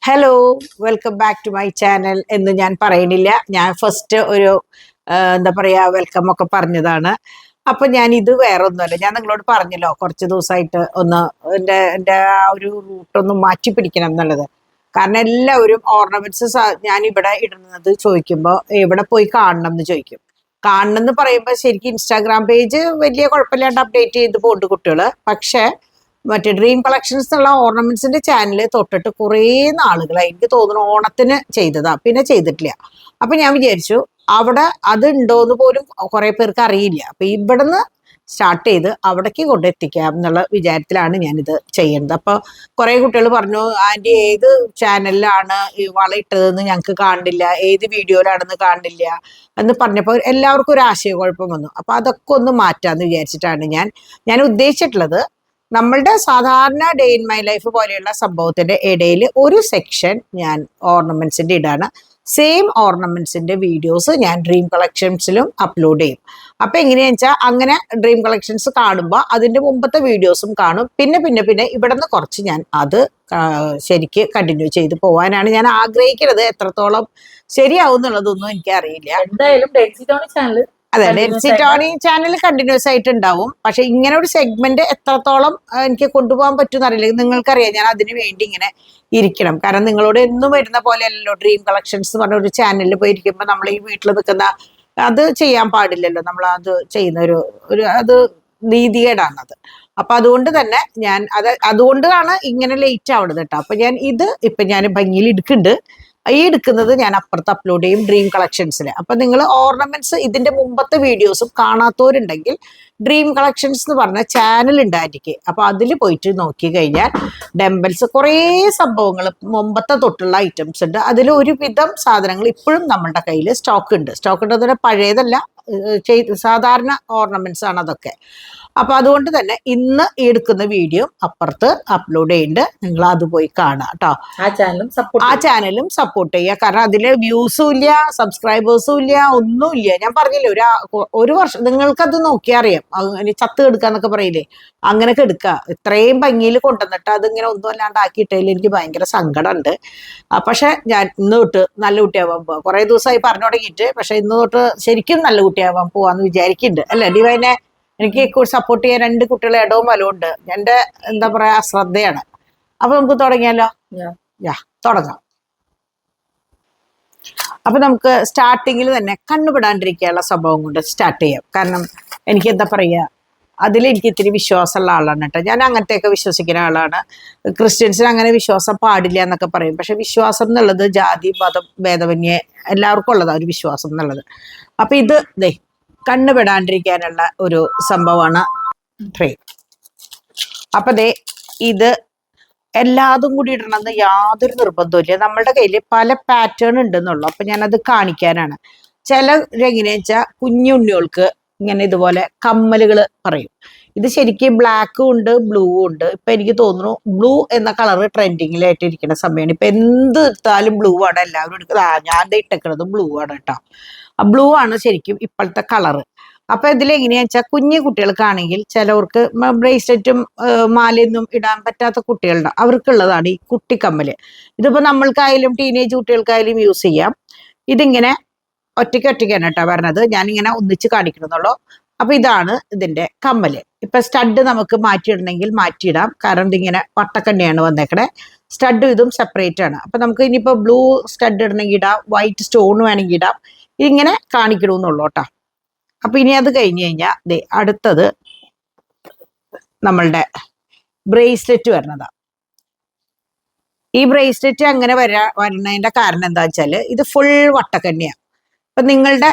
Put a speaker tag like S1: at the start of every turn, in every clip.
S1: Hello, welcome back to my channel എന്ന് ഞാൻ പറയണില്ല. ഞാൻ ഫസ്റ്റ് ഒരു എന്താ പറയാ വെൽക്കം ഒക്കെ പറഞ്ഞതാണ്. അപ്പൊ ഞാൻ ഇത് വേറെ ഒന്നുമല്ല. ഞാൻ നിങ്ങളോട് പറഞ്ഞല്ലോ കുറച്ച് ദിവസമായിട്ട് ഒന്ന് എൻ്റെ ആ ഒരു റൂട്ടൊന്ന് മാറ്റി പിടിക്കണം എന്നുള്ളത്. കാരണം എല്ലാവരും ഓർണമെന്റ്സ് ഞാൻ ഇവിടെ ഇടുന്നത് ചോദിക്കുമ്പോൾ എവിടെ പോയി കാണണം എന്ന് ചോദിക്കും. കാണണം എന്ന് പറയുമ്പോൾ ശരിക്കും ഇൻസ്റ്റാഗ്രാം പേജ് വലിയ കുഴപ്പമില്ലാണ്ട് അപ്ഡേറ്റ് ചെയ്ത് പോകുന്നുണ്ട് കുട്ടികള്. പക്ഷെ മറ്റേ ഡ്രീം കളക്ഷൻസ് എന്നുള്ള ഓർണമെന്റ്സിന്റെ ചാനൽ തൊട്ടിട്ട് കുറേ നാളുകളായി. എനിക്ക് തോന്നുന്നു ഓണത്തിന് ചെയ്തതാ, പിന്നെ ചെയ്തിട്ടില്ല. അപ്പൊ ഞാൻ വിചാരിച്ചു അവിടെ അത് ഉണ്ടോന്ന് പോലും കുറെ പേർക്ക് അറിയില്ല. അപ്പൊ ഇവിടുന്ന് സ്റ്റാർട്ട് ചെയ്ത് അവിടേക്ക് കൊണ്ടെത്തിക്കാം എന്നുള്ള വിചാരത്തിലാണ് ഞാനിത് ചെയ്യുന്നത്. അപ്പൊ കുറെ കുട്ടികൾ പറഞ്ഞു, ആന്റി ഏത് ചാനലിലാണ് ഈ വള ഇട്ടതെന്ന് ഞങ്ങൾക്ക് കാണില്ല, ഏത് വീഡിയോയിലാണെന്ന് കാണില്ല എന്ന് പറഞ്ഞപ്പോൾ എല്ലാവർക്കും ഒരു ആശയക്കുഴപ്പം വന്നു. അപ്പൊ അതൊക്കെ ഒന്ന് മാറ്റാന്ന് വിചാരിച്ചിട്ടാണ് ഞാൻ ഉദ്ദേശിച്ചിട്ടുള്ളത്. നമ്മളുടെ സാധാരണ ഡേ ഇൻ മൈ ലൈഫ് പോലെയുള്ള സംഭവത്തിന്റെ ഇടയിൽ ഒരു സെക്ഷൻ ഞാൻ ഓർണമെന്റ്സിന്റെ ഇടാണ്. സെയിം ഓർണമെന്റ്സിന്റെ വീഡിയോസ് ഞാൻ ഡ്രീം കളക്ഷൻസിലും അപ്ലോഡ് ചെയ്യും. അപ്പൊ എങ്ങനെയാന്ന് വെച്ചാൽ അങ്ങനെ ഡ്രീം കളക്ഷൻസ് കാണുമ്പോൾ അതിന്റെ മുമ്പത്തെ വീഡിയോസും കാണും. പിന്നെ ഇവിടെ നിന്ന് കുറച്ച് ഞാൻ അത് ശരിക്ക് കണ്ടിന്യൂ ചെയ്ത് പോകാനാണ് ഞാൻ ആഗ്രഹിക്കുന്നത്. എത്രത്തോളം ശരിയാവും എന്നുള്ളതൊന്നും എനിക്ക് അറിയില്ല.
S2: എന്തായാലും ചാനൽ
S1: അതെ, ഡെൻസി ടോണി ചാനൽ കണ്ടിന്യൂസ് ആയിട്ട് ഉണ്ടാവും. പക്ഷെ ഇങ്ങനെ ഒരു സെഗ്മെന്റ് എത്രത്തോളം എനിക്ക് കൊണ്ടുപോകാൻ പറ്റുമെന്ന് അറിയില്ല. നിങ്ങൾക്കറിയാം ഞാൻ അതിനു വേണ്ടി ഇങ്ങനെ ഇരിക്കണം. കാരണം നിങ്ങളോട് എന്നും വരുന്ന പോലെ അല്ലല്ലോ ഡ്രീം കളക്ഷൻസ് എന്ന് പറഞ്ഞ ഒരു ചാനലിൽ പോയി ഇരിക്കുമ്പോൾ നമ്മൾ ഈ വീട്ടിൽ നിൽക്കുന്ന അത് ചെയ്യാൻ പാടില്ലല്ലോ. നമ്മൾ അത് ചെയ്യുന്ന ഒരു അത് നീതികേടാണത്. അപ്പൊ അതുകൊണ്ട് തന്നെ അതുകൊണ്ടാണ് ഇങ്ങനെ ലേറ്റ് ആവുന്നത് കേട്ടോ. അപ്പൊ ഞാൻ ഭംഗിയിൽ എടുക്കുന്നുണ്ട്. ഈ എടുക്കുന്നത് ഞാൻ അപ്പുറത്ത് അപ്ലോഡ് ചെയ്യും ഡ്രീം കളക്ഷൻസിൽ. അപ്പൊ നിങ്ങൾ ഓർണമെന്റ്സ് ഇതിന്റെ മുമ്പത്തെ വീഡിയോസും കാണാത്തവരുണ്ടെങ്കിൽ ഡ്രീം കളക്ഷൻസ് എന്ന് പറഞ്ഞ ചാനൽ ഉണ്ടായിരിക്കും. അപ്പൊ അതിൽ പോയിട്ട് നോക്കി കഴിഞ്ഞാൽ ഡംബൽസ് കുറേ സംഭവങ്ങൾ മുമ്പത്തെ തൊട്ടുള്ള ഐറ്റംസ് ഉണ്ട്. അതിൽ ഒരുവിധം സാധനങ്ങൾ ഇപ്പോഴും നമ്മളുടെ കയ്യിൽ സ്റ്റോക്ക് ഉണ്ടെന്ന് പഴയതല്ല, സാധാരണ ഓർണമെന്റ്സ് ആണ് അതൊക്കെ. അപ്പൊ അതുകൊണ്ട് തന്നെ ഇന്ന് എടുക്കുന്ന വീഡിയോ അപ്പുറത്ത് അപ്ലോഡ് ചെയ്യുന്നുണ്ട്. നിങ്ങൾ അത് പോയി കാണാം കേട്ടോ. ആ ചാനലും സപ്പോർട്ട് ചെയ്യുക. കാരണം അതില് വ്യൂസും ഇല്ല, സബ്സ്ക്രൈബേഴ്സും ഇല്ല, ഒന്നുമില്ല. ഞാൻ പറഞ്ഞില്ലേ, ഒരു വർഷം നിങ്ങൾക്കത് നോക്കിയാൽ അറിയാം. ചത്ത് കെടുക്കാന്നൊക്കെ പറയില്ലേ, അങ്ങനെയൊക്കെ എടുക്കുക. ഇത്രയും ഭംഗിയിൽ കൊണ്ടുവന്നിട്ട് അതിങ്ങനെ ഒന്നും അല്ലാണ്ട് ആക്കിയിട്ടതിൽ എനിക്ക് ഭയങ്കര സങ്കടമുണ്ട്. പക്ഷെ ഞാൻ ഇന്ന് തൊട്ട് നല്ല കുട്ടിയാവാൻ പോവാ. കുറെ ദിവസമായി പറഞ്ഞു തുടങ്ങിയിട്ട്. പക്ഷെ ഇന്ന് തൊട്ട് ശരിക്കും നല്ല കുട്ടിയാവാൻ പോവാന്ന് വിചാരിക്കുന്നുണ്ട്. അല്ലെ ഡിവൈനെ? എനിക്ക് സപ്പോർട്ട് ചെയ്യാൻ 2 കുട്ടികളെ ഇടവും വലവും ഉണ്ട്. എന്റെ എന്താ പറയാ ശ്രദ്ധയാണ്. അപ്പൊ നമുക്ക് തുടങ്ങിയാലോ? തുടങ്ങാം. അപ്പൊ നമുക്ക് സ്റ്റാർട്ടിങ്ങിൽ തന്നെ കണ്ണുപെടാണ്ടിരിക്കാനുള്ള സംഭവം കൊണ്ട് സ്റ്റാർട്ട് ചെയ്യാം. കാരണം എനിക്ക് എന്താ പറയാ, എനിക്ക് ഇത്തിരി വിശ്വാസമുള്ള ആളാണ് കേട്ടോ. ഞാൻ അങ്ങനത്തെയൊക്കെ വിശ്വസിക്കുന്ന ആളാണ്. ക്രിസ്ത്യൻസിന് അങ്ങനെ വിശ്വാസം പാടില്ല എന്നൊക്കെ പറയും. പക്ഷെ വിശ്വാസം എന്നുള്ളത് ജാതി മതം ഭേദമന്യേ എല്ലാവർക്കും ഉള്ളതാണ് ഒരു വിശ്വാസം എന്നുള്ളത്. അപ്പൊ ഇത് കണ്ണുപെടാണ്ടിരിക്കാനുള്ള ഒരു സംഭവമാണ് ട്രേ. അപ്പൊ ഇത് എല്ലാതും കൂടി ഇടണമെന്ന് യാതൊരു നിർബന്ധമില്ല. നമ്മളുടെ കയ്യിൽ പല പാറ്റേൺ ഉണ്ടെന്നുള്ളു. അപ്പൊ ഞാനത് കാണിക്കാനാണ്. എങ്ങനെയാ വെച്ചാൽ കുഞ്ഞുണ്ണികൾക്ക് ഇങ്ങനെ ഇതുപോലെ കമ്മലുകൾ പറയും. ഇത് ശരിക്കും ബ്ലാക്കും ഉണ്ട്, ബ്ലൂ ഉണ്ട്. ഇപ്പൊ എനിക്ക് തോന്നുന്നു ബ്ലൂ എന്ന കളർ ട്രെൻഡിങ്ങിലായിട്ട് ഇരിക്കുന്ന സമയമാണ്. ഇപ്പൊ എന്ത് ഇട്ടാലും ബ്ലൂ ആണ് എല്ലാവരും എടുക്കുന്നത്. ഞാൻ ഇട്ടേക്കുന്നത് ബ്ലൂ ആണ് കേട്ടോ. ബ്ലൂ ആണ് ശരിക്കും ഇപ്പോഴത്തെ കളറ്. അപ്പൊ ഇതിലെങ്ങനെയാ വെച്ചാൽ കുഞ്ഞു കുട്ടികൾക്കാണെങ്കിൽ ചിലവർക്ക് ബ്രേസ്ലെറ്റും മാലയൊന്നും ഇടാൻ പറ്റാത്ത കുട്ടികളുണ്ട്. അവർക്കുള്ളതാണ് ഈ കുട്ടിക്കമ്മല്. ഇതിപ്പോ നമ്മൾക്കായാലും ടീനേജ് കുട്ടികൾക്കായാലും യൂസ് ചെയ്യാം. ഇതിങ്ങനെ ഒറ്റയ്ക്കാണ് കേട്ടോ പറഞ്ഞത്. ഞാനിങ്ങനെ ഒന്നിച്ച് കാണിക്കണമെന്നുള്ളൂ. അപ്പൊ ഇതാണ് ഇതിന്റെ കമ്മല്. ഇപ്പൊ സ്റ്റഡ് നമുക്ക് മാറ്റിയിടണമെങ്കിൽ മാറ്റിയിടാം. കാരണം ഇതിങ്ങനെ വട്ടക്കണ്ണിയാണ് വന്നേക്കണേ. സ്റ്റഡും ഇതും സെപ്പറേറ്റ് ആണ്. അപ്പൊ നമുക്ക് ഇനിയിപ്പോ ബ്ലൂ സ്റ്റഡ് ഇടണമെങ്കിൽ ഇടാം, വൈറ്റ് സ്റ്റോൺ വേണമെങ്കിൽ ഇടാം. ഇങ്ങനെ കാണിക്കണമെന്നുള്ളൂ കേട്ടോ. അപ്പൊ ഇനി അത് കഴിഞ്ഞ് കഴിഞ്ഞാൽ അടുത്തത് നമ്മളുടെ ബ്രേസ്ലെറ്റ് വരുന്നതാ. ഈ ബ്രേസ്ലെറ്റ് അങ്ങനെ വരുന്നതിന്റെ കാരണം എന്താ വെച്ചാല് ഇത് ഫുൾ വട്ടക്കണ്ണിയാണ്. അപ്പൊ നിങ്ങളുടെ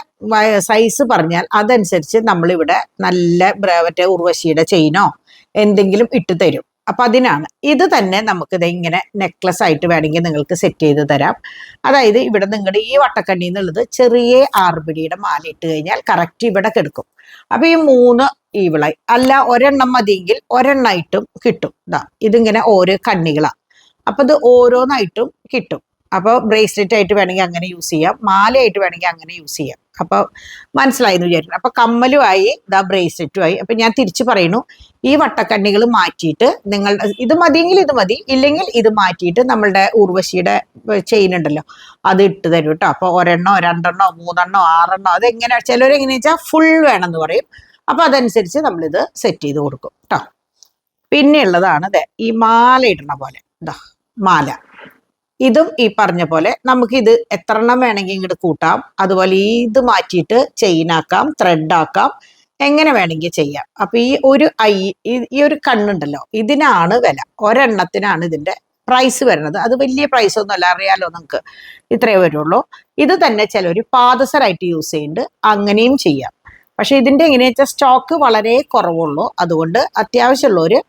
S1: സൈസ് പറഞ്ഞാൽ അതനുസരിച്ച് നമ്മളിവിടെ നല്ല മറ്റേ ഉർവശിയുടെ ചെയിനോ എന്തെങ്കിലും ഇട്ട് തരും. അപ്പൊ അതിനാണ് ഇത് തന്നെ നമുക്ക് ഇങ്ങനെ നെക്ലസ് ആയിട്ട് വേണമെങ്കിൽ നിങ്ങൾക്ക് സെറ്റ് ചെയ്ത് തരാം. അതായത് ഇവിടെ നിങ്ങളുടെ ഈ വട്ടക്കണ്ണി എന്നുള്ളത് ചെറിയ ആർപിടിയുടെ മാല ഇട്ട് കഴിഞ്ഞാൽ കറക്റ്റ് ഇവിടെ കിടക്കും. അപ്പൊ ഈ 3 ഈവിളായി അല്ല ഒരെണ്ണം മതിയെങ്കിൽ ഒരെണ്ണമായിട്ടും കിട്ടും. ഇതിങ്ങനെ ഓരോ കണ്ണികളാ. അപ്പൊ ഇത് ഓരോന്നായിട്ടും കിട്ടും. അപ്പോൾ ബ്രേസ്ലെറ്റ് ആയിട്ട് വേണമെങ്കിൽ അങ്ങനെ യൂസ് ചെയ്യാം, മാലയായിട്ട് വേണമെങ്കിൽ അങ്ങനെ യൂസ് ചെയ്യാം. അപ്പോൾ മനസ്സിലായി എന്ന് വിചാരിക്കണം. അപ്പോൾ കമ്മലുമായി ഇതാ ബ്രേസ്ലെറ്റുമായി. അപ്പം ഞാൻ തിരിച്ചു പറയുന്നു, ഈ വട്ടക്കണ്ണികൾ മാറ്റിയിട്ട് നിങ്ങൾ ഇത് മതിയെങ്കിൽ ഇത് മതി, ഇല്ലെങ്കിൽ ഇത് മാറ്റിയിട്ട് നമ്മളുടെ ഉർവശിയുടെ ചെയിൻ ഉണ്ടല്ലോ അത് ഇട്ട് തരും കേട്ടോ. അപ്പോൾ ഒരെണ്ണോ 2 3 6 അതെങ്ങനെ ചിലവരെങ്ങനെയാ വെച്ചാൽ ഫുൾ വേണമെന്ന് പറയും. അപ്പോൾ അതനുസരിച്ച് നമ്മളിത് സെറ്റ് ചെയ്ത് കൊടുക്കും കേട്ടോ. പിന്നെ ഉള്ളതാണ് ഈ മാല ഇടുന്ന പോലെ ഇതാ മാല. ഇതും ഈ പറഞ്ഞ പോലെ നമുക്കിത് എത്ര എണ്ണം വേണമെങ്കിൽ ഇങ്ങോട്ട് കൂട്ടാം. അതുപോലെ ഇത് മാറ്റിയിട്ട് ചെയിനാക്കാം, ത്രെഡാക്കാം, എങ്ങനെ വേണമെങ്കിൽ ചെയ്യാം. അപ്പൊ ഈ ഒരു കണ്ണുണ്ടല്ലോ ഇതിനാണ് വില, ഒരെണ്ണത്തിനാണ് ഇതിന്റെ പ്രൈസ് വരുന്നത്. അത് വലിയ പ്രൈസ് ഒന്നുമല്ല, അറിയാലോ നിങ്ങൾക്ക്, ഇത്രയേ വരുള്ളൂ. ഇത് തന്നെ ചിലർ പാദസരായിട്ട് യൂസ് ചെയ്യുന്നുണ്ട്, അങ്ങനെയും ചെയ്യാം. പക്ഷെ ഇതിന്റെ എങ്ങനെയാ വെച്ചാൽ സ്റ്റോക്ക് വളരെ കുറവുള്ളൂ. അതുകൊണ്ട് അത്യാവശ്യമുള്ളവര്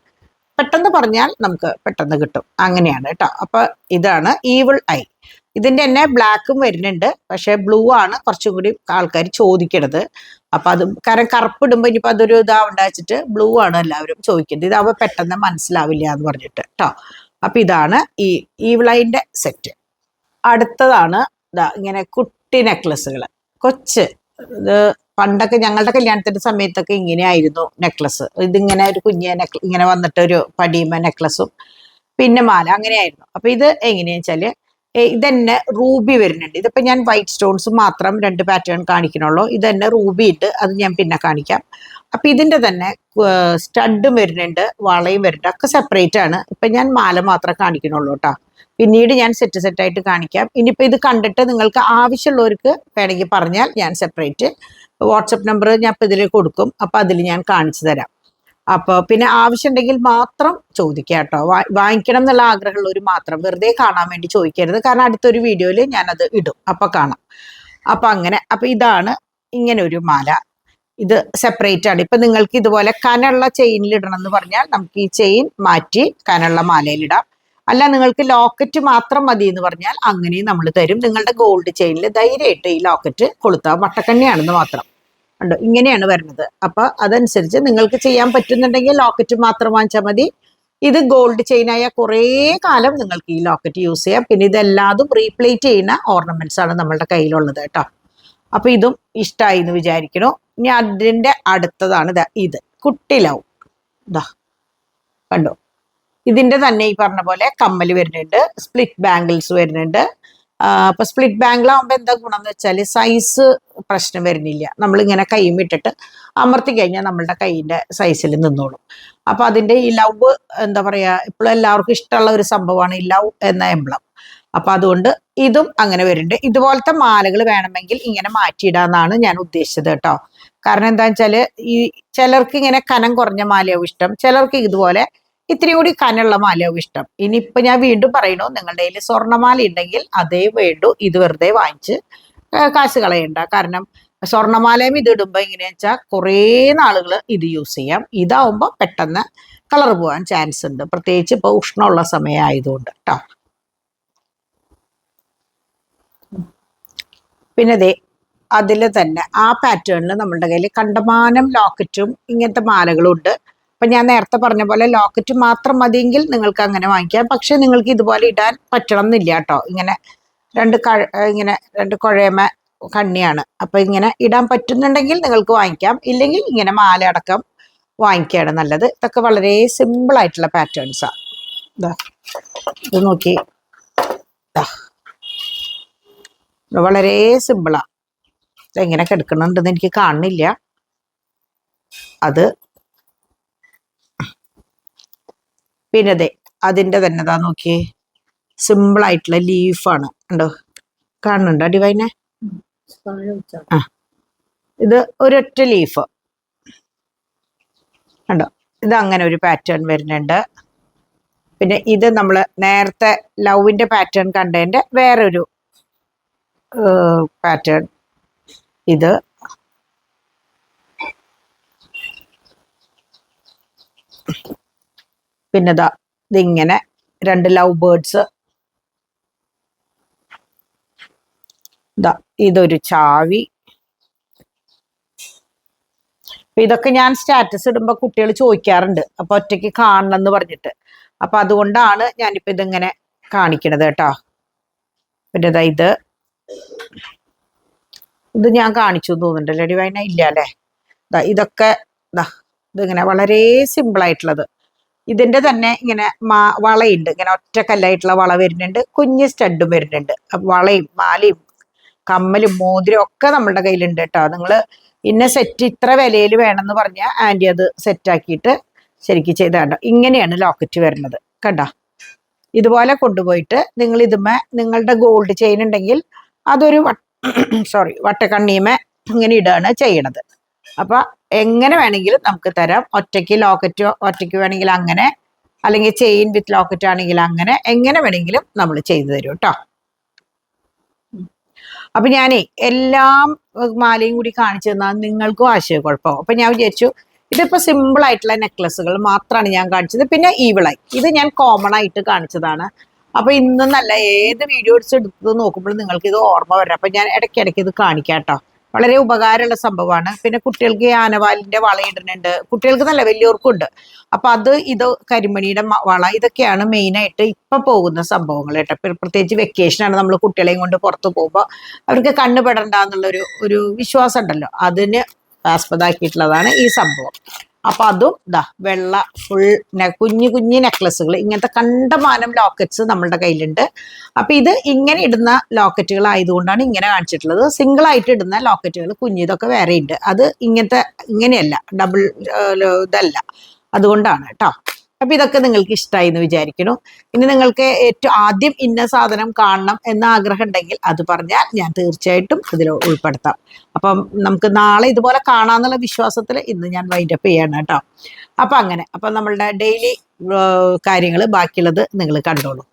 S1: പെട്ടെന്ന് പറഞ്ഞാൽ നമുക്ക് പെട്ടെന്ന് കിട്ടും, അങ്ങനെയാണ് കേട്ടോ. അപ്പൊ ഇതാണ് ഈവിൾ ഐ. ഇതിന്റെ തന്നെ ബ്ലാക്കും വരുന്നുണ്ട്, പക്ഷെ ബ്ലൂ ആണ് കുറച്ചും കൂടി ആൾക്കാർ ചോദിക്കണത്. അപ്പൊ അത് കാരണം കറുപ്പിടുമ്പോ ഇനിയിപ്പോ അതൊരു ഇതാവണ്ട വെച്ചിട്ട് ബ്ലൂ ആണ് എല്ലാവരും ചോദിക്കുന്നത്. ഇതാവുമ്പോ പെട്ടെന്ന് മനസ്സിലാവില്ല എന്ന് പറഞ്ഞിട്ട് കേട്ടോ. അപ്പൊ ഇതാണ് ഈ ഈവിൾ ഐന്റെ സെറ്റ്. അടുത്തതാണ് ഇങ്ങനെ കുട്ടി നെക്ലസുകൾ, കൊച്ച്. ഇത് പണ്ടൊക്കെ ഞങ്ങളുടെ കല്യാണത്തിന്റെ സമയത്തൊക്കെ ഇങ്ങനെയായിരുന്നു നെക്ലസ്. ഇതിങ്ങനെ ഒരു കുഞ്ഞ ഇങ്ങനെ വന്നിട്ട് ഒരു പടിയുമ്പ നെക്ലസും പിന്നെ മാല അങ്ങനെയായിരുന്നു. അപ്പൊ ഇത് എങ്ങനെയാ വെച്ചാല് ഇതന്നെ റൂബി വരുന്നുണ്ട്. ഇതിപ്പോ ഞാൻ വൈറ്റ് സ്റ്റോൺസ് മാത്രം 2 പാറ്റേൺ കാണിക്കണുള്ളൂ. ഇതന്നെ റൂബി ഉണ്ട്, അത് ഞാൻ പിന്നെ കാണിക്കാം. അപ്പൊ ഇതിന്റെ തന്നെ സ്റ്റഡും വരുന്നുണ്ട്, വളയും വരുന്നുണ്ട്, ഒക്കെ സെപ്പറേറ്റ് ആണ്. ഇപ്പൊ ഞാൻ മാല മാത്രമേ കാണിക്കണുള്ളൂ കേട്ടോ. പിന്നീട് ഞാൻ സെറ്റായിട്ട് കാണിക്കാം. ഇനിയിപ്പോൾ ഇത് കണ്ടിട്ട് നിങ്ങൾക്ക് ആവശ്യമുള്ളവർക്ക് വേണമെങ്കിൽ പറഞ്ഞാൽ ഞാൻ സെപ്പറേറ്റ് വാട്സപ്പ് നമ്പർ ഞാൻ ഇപ്പോൾ ഇതിൽ കൊടുക്കും. അപ്പോൾ അതിൽ ഞാൻ കാണിച്ചു തരാം. അപ്പോൾ പിന്നെ ആവശ്യമുണ്ടെങ്കിൽ മാത്രം ചോദിക്കുക കേട്ടോ. വാങ്ങിക്കണം എന്നുള്ള ആഗ്രഹമുള്ളവർ മാത്രം, വെറുതെ കാണാൻ വേണ്ടി ചോദിക്കരുത്. കാരണം അടുത്തൊരു വീഡിയോയിൽ ഞാനത് ഇടും, അപ്പോൾ കാണാം. അപ്പോൾ അങ്ങനെ. അപ്പോൾ ഇതാണ് ഇങ്ങനെ ഒരു മാല. ഇത് സെപ്പറേറ്റ് ആണ്. ഇപ്പം നിങ്ങൾക്ക് ഇതുപോലെ കനുള്ള ചെയിനിൽ ഇടണം എന്ന് പറഞ്ഞാൽ നമുക്ക് ഈ ചെയിൻ മാറ്റി കനുള്ള മാലയിലിടാം. അല്ല നിങ്ങൾക്ക് ലോക്കറ്റ് മാത്രം മതി എന്ന് പറഞ്ഞാൽ അങ്ങനെയും നമ്മൾ തരും. നിങ്ങളുടെ ഗോൾഡ് ചെയിനിൽ ധൈര്യമായിട്ട് ഈ ലോക്കറ്റ് കൊളുത്താം, വട്ടക്കണ്ണിയാണെന്ന് മാത്രം. ഉണ്ടോ, ഇങ്ങനെയാണ് വരുന്നത്. അപ്പൊ അതനുസരിച്ച് നിങ്ങൾക്ക് ചെയ്യാൻ പറ്റുന്നുണ്ടെങ്കിൽ ലോക്കറ്റ് മാത്രം വാങ്ങിച്ചാൽ മതി. ഇത് ഗോൾഡ് ചെയിനായ കുറേ കാലം നിങ്ങൾക്ക് ഈ ലോക്കറ്റ് യൂസ് ചെയ്യാം. പിന്നെ ഇതെല്ലാതും റീപ്ലേറ്റ് ചെയ്യുന്ന ഓർണമെന്റ്സ് ആണ് നമ്മളുടെ കയ്യിലുള്ളത് കേട്ടോ. അപ്പൊ ഇതും ഇഷ്ടമായി എന്ന് വിചാരിക്കണു. ഇനി അതിന്റെ അടുത്തതാണ് ഇത് കുട്ടി ലവ്. ഇതാ കണ്ടോ, ഇതിന്റെ തന്നെ ഈ പറഞ്ഞ പോലെ കമ്മൽ വരുന്നുണ്ട്, സ്പ്ലിറ്റ് ബാംഗിൾസ് വരുന്നുണ്ട്. അപ്പൊ സ്പ്ലിറ്റ് ബാംഗിൾ ആകുമ്പോൾ എന്താ ഗുണം എന്ന് വെച്ചാൽ സൈസ് പ്രശ്നം വരുന്നില്ല. നമ്മളിങ്ങനെ കൈയും ഇട്ടിട്ട് അമർത്തി കഴിഞ്ഞാൽ നമ്മളുടെ കൈയിന്റെ സൈസിൽ നിന്നോളും. അപ്പൊ അതിന്റെ ഈ ലവ് എന്താ പറയാ, ഇപ്പോഴും എല്ലാവർക്കും ഇഷ്ടമുള്ള ഒരു സംഭവമാണ് ഈ ലവ് എന്ന എംബ്ലം. അപ്പൊ അതുകൊണ്ട് ഇതും അങ്ങനെ വരുന്നുണ്ട്. ഇതുപോലത്തെ മാലകൾ വേണമെങ്കിൽ ഇങ്ങനെ മാറ്റിയിടാന്നാണ് ഞാൻ ഉദ്ദേശിച്ചത് കേട്ടോ. കാരണം എന്താ വെച്ചാല് ഈ ചിലർക്ക് ഇങ്ങനെ കനം കുറഞ്ഞ മാലയാവും ഇഷ്ടം, ചിലർക്ക് ഇതുപോലെ ഇത്തിരി കൂടി കനുള്ള മാലയാവും ഇഷ്ടം. ഇനിയിപ്പൊ ഞാൻ വീണ്ടും പറയണു, നിങ്ങളുടെ കയ്യിൽ സ്വർണ്ണമാല ഉണ്ടെങ്കിൽ അതേ വേണ്ടു. ഇത് വെറുതെ വാങ്ങിച്ച് കാശ് കളയണ്ട. കാരണം സ്വർണ്ണമാലയും ഇത് ഇടുമ്പോ എങ്ങനെയാ വെച്ചാൽ കുറേ നാളുകൾ ഇത് യൂസ് ചെയ്യാം. ഇതാവുമ്പോ പെട്ടെന്ന് കളർ പോകാൻ ചാൻസ് ഉണ്ട്, പ്രത്യേകിച്ച് ഇപ്പൊ ഉഷ്ണമുള്ള സമയം ആയതുകൊണ്ട് കേട്ടോ. പിന്നെ അതിൽ തന്നെ ആ പാറ്റേണിൽ നമ്മളുടെ കയ്യിൽ കണ്ടമാനം ലോക്കറ്റും ഇങ്ങനത്തെ മാലകളും ഉണ്ട്. അപ്പൊ ഞാൻ നേരത്തെ പറഞ്ഞ പോലെ ലോക്കറ്റ് മാത്രം മതിയെങ്കിൽ നിങ്ങൾക്ക് അങ്ങനെ വാങ്ങിക്കാം. പക്ഷെ നിങ്ങൾക്ക് ഇതുപോലെ ഇടാൻ പറ്റണം എന്നില്ല കേട്ടോ. ഇങ്ങനെ രണ്ട് കുഴയമ കണ്ണിയാണ്. അപ്പൊ ഇങ്ങനെ ഇടാൻ പറ്റുന്നുണ്ടെങ്കിൽ നിങ്ങൾക്ക് വാങ്ങിക്കാം, ഇല്ലെങ്കിൽ ഇങ്ങനെ മാല അടക്കം വാങ്ങിക്കുകയാണ് നല്ലത്. ഇതൊക്കെ വളരെ സിമ്പിൾ ആയിട്ടുള്ള പാറ്റേൺസാണ്. ഇത് നോക്കി, വളരെ സിമ്പിളാ. ഇതെങ്ങനെ കിടക്കണുണ്ടെന്ന് എനിക്ക് കാണുന്നില്ല. അത് പിന്നെ അതിൻ്റെ തന്നെ നോക്കിയേ, സിമ്പിൾ ആയിട്ടുള്ള ലീഫാണ്. ഉണ്ടോ, കാണുന്നുണ്ടോ ഡിവൈനെ? ആ, ഇത് ഒരൊറ്റ ലീഫ് ഉണ്ടോ. ഇത് അങ്ങനെ ഒരു പാറ്റേൺ വരുന്നുണ്ട്. പിന്നെ ഇത് നമ്മൾ നേരത്തെ ലവിന്റെ പാറ്റേൺ കണ്ടതിന്റെ വേറൊരു പാറ്റേൺ. ഇത് പിന്നെ ഇതിങ്ങനെ 2 ലവ് ബേർഡ്സ്. ഇതൊരു ചാവി. ഇതൊക്കെ ഞാൻ സ്റ്റാറ്റസ് ഇടുമ്പോ കുട്ടികൾ ചോദിക്കാറുണ്ട്, അപ്പൊ ഒറ്റയ്ക്ക് കാണണം എന്ന് പറഞ്ഞിട്ട്. അപ്പൊ അതുകൊണ്ടാണ് ഞാനിപ്പോ ഇതിങ്ങനെ കാണിക്കണത് കേട്ടോ. പിന്നെ ഇത് ഞാൻ കാണിച്ചു തോന്നുന്നുണ്ടല്ലോ ഡിവൈന ഇല്ല അല്ലേ. ഇതൊക്കെ ഇതിങ്ങനെ വളരെ സിമ്പിൾ ആയിട്ടുള്ളത്. ഇതിന്റെ തന്നെ ഇങ്ങനെ വളയുണ്ട്, ഇങ്ങനെ ഒറ്റക്കല്ലായിട്ടുള്ള വള വരുന്നുണ്ട്, കുഞ്ഞ് സ്റ്റഡും വരുന്നുണ്ട്. വളയും മാലയും കമ്മലും മോതിരം ഒക്കെ നമ്മളുടെ കയ്യിലുണ്ട് കേട്ടോ. നിങ്ങൾ ഇന്ന സെറ്റ് ഇത്ര വിലയിൽ വേണമെന്ന് പറഞ്ഞാൽ ആൻറ്റി അത് സെറ്റാക്കിയിട്ട് ശരിക്കും ചെയ്താണ്ടോ. ഇങ്ങനെയാണ് ലോക്കറ്റ് വരുന്നത് കണ്ടോ. ഇതുപോലെ കൊണ്ടുപോയിട്ട് നിങ്ങൾ ഇതുമേ നിങ്ങളുടെ ഗോൾഡ് ചെയിൻ ഉണ്ടെങ്കിൽ അതൊരു വട്ടക്കണ്ണിയമേ ഇങ്ങനെ ഇടുകയാണ് ചെയ്യണത്. അപ്പൊ എങ്ങനെ വേണമെങ്കിലും നമുക്ക് തരാം. ഒറ്റയ്ക്ക് ലോക്കറ്റ് ഒറ്റയ്ക്ക് വേണമെങ്കിൽ അങ്ങനെ, അല്ലെങ്കിൽ ചെയിൻ വിത്ത് ലോക്കറ്റ് ആണെങ്കിൽ അങ്ങനെ, എങ്ങനെ വേണമെങ്കിലും നമ്മൾ ചെയ്തു തരും കേട്ടോ. അപ്പൊ ഞാനേ എല്ലാം മാലയും കൂടി കാണിച്ചു തന്നാൽ നിങ്ങൾക്കും ആശയക്കുഴപ്പമാവും. അപ്പൊ ഞാൻ വിചാരിച്ചു ഇതിപ്പോ സിമ്പിൾ ആയിട്ടുള്ള നെക്ലസുകൾ മാത്രമാണ് ഞാൻ കാണിച്ചത്. പിന്നെ ഈവിളായി ഇത് ഞാൻ കോമൺ ആയിട്ട് കാണിച്ചതാണ്. അപ്പൊ ഇന്നല്ല ഏത് വീഡിയോസ് എടുത്ത് നോക്കുമ്പോഴും നിങ്ങൾക്ക് ഇത് ഓർമ്മ വരാം. അപ്പൊ ഞാൻ ഇടയ്ക്കിടയ്ക്ക് ഇത് കാണിക്കാം കേട്ടോ. വളരെ ഉപകാരമുള്ള സംഭവമാണ്. പിന്നെ കുട്ടികൾക്ക് ആനവാലിന്റെ വള ഇടുന്നുണ്ട്, കുട്ടികൾക്ക് നല്ല വലിയവർക്കും ഉണ്ട്. അപ്പൊ ഇത് കരിമണിയുടെ വള, ഇതൊക്കെയാണ് മെയിനായിട്ട് ഇപ്പൊ പോകുന്ന സംഭവങ്ങൾ കേട്ടോ. പ്രത്യേകിച്ച് വെക്കേഷനാണ്, നമ്മൾ കുട്ടികളെയും കൊണ്ട് പുറത്തു പോകുമ്പോൾ അവർക്ക് കണ്ണുപെടണ്ട ഒരു വിശ്വാസം ഉണ്ടല്ലോ, അതിന് ആസ്പദമാക്കിയിട്ടുള്ളതാണ് ഈ സംഭവം. അപ്പൊ അതും വെള്ള ഫുൾ കുഞ്ഞു കുഞ്ഞു നെക്ലസുകൾ, ഇങ്ങനത്തെ കണ്ടമാനം ലോക്കറ്റ്സ് നമ്മളുടെ കയ്യിലുണ്ട്. അപ്പൊ ഇത് ഇങ്ങനെ ഇടുന്ന ലോക്കറ്റുകൾ ആയതുകൊണ്ടാണ് ഇങ്ങനെ കാണിച്ചിട്ടുള്ളത്. സിംഗിൾ ആയിട്ട് ഇടുന്ന ലോക്കറ്റുകൾ കുഞ്ഞിതൊക്കെ വേറെ ഉണ്ട്. അത് ഇങ്ങനെയല്ല, ഡബിൾ ഇതല്ല, അതുകൊണ്ടാണ് കേട്ടോ. അപ്പൊ ഇതൊക്കെ നിങ്ങൾക്ക് ഇഷ്ടമായി എന്ന് വിചാരിക്കുന്നു. ഇനി നിങ്ങൾക്ക് ഏറ്റവും ആദ്യം ഇന്ന സാധനം കാണണം എന്ന ആഗ്രഹം ഉണ്ടെങ്കിൽ അത് പറഞ്ഞാൽ ഞാൻ തീർച്ചയായിട്ടും അതിൽ ഉൾപ്പെടുത്താം. അപ്പം നമുക്ക് നാളെ ഇതുപോലെ കാണാന്നുള്ള വിശ്വാസത്തിൽ ഇന്ന് ഞാൻ വൈൻഡപ്പ് ചെയ്യാണ് കേട്ടോ. അപ്പൊ അങ്ങനെ നമ്മളുടെ ഡെയിലി കാര്യങ്ങൾ ബാക്കിയുള്ളത് നിങ്ങൾ കണ്ടോളൂ.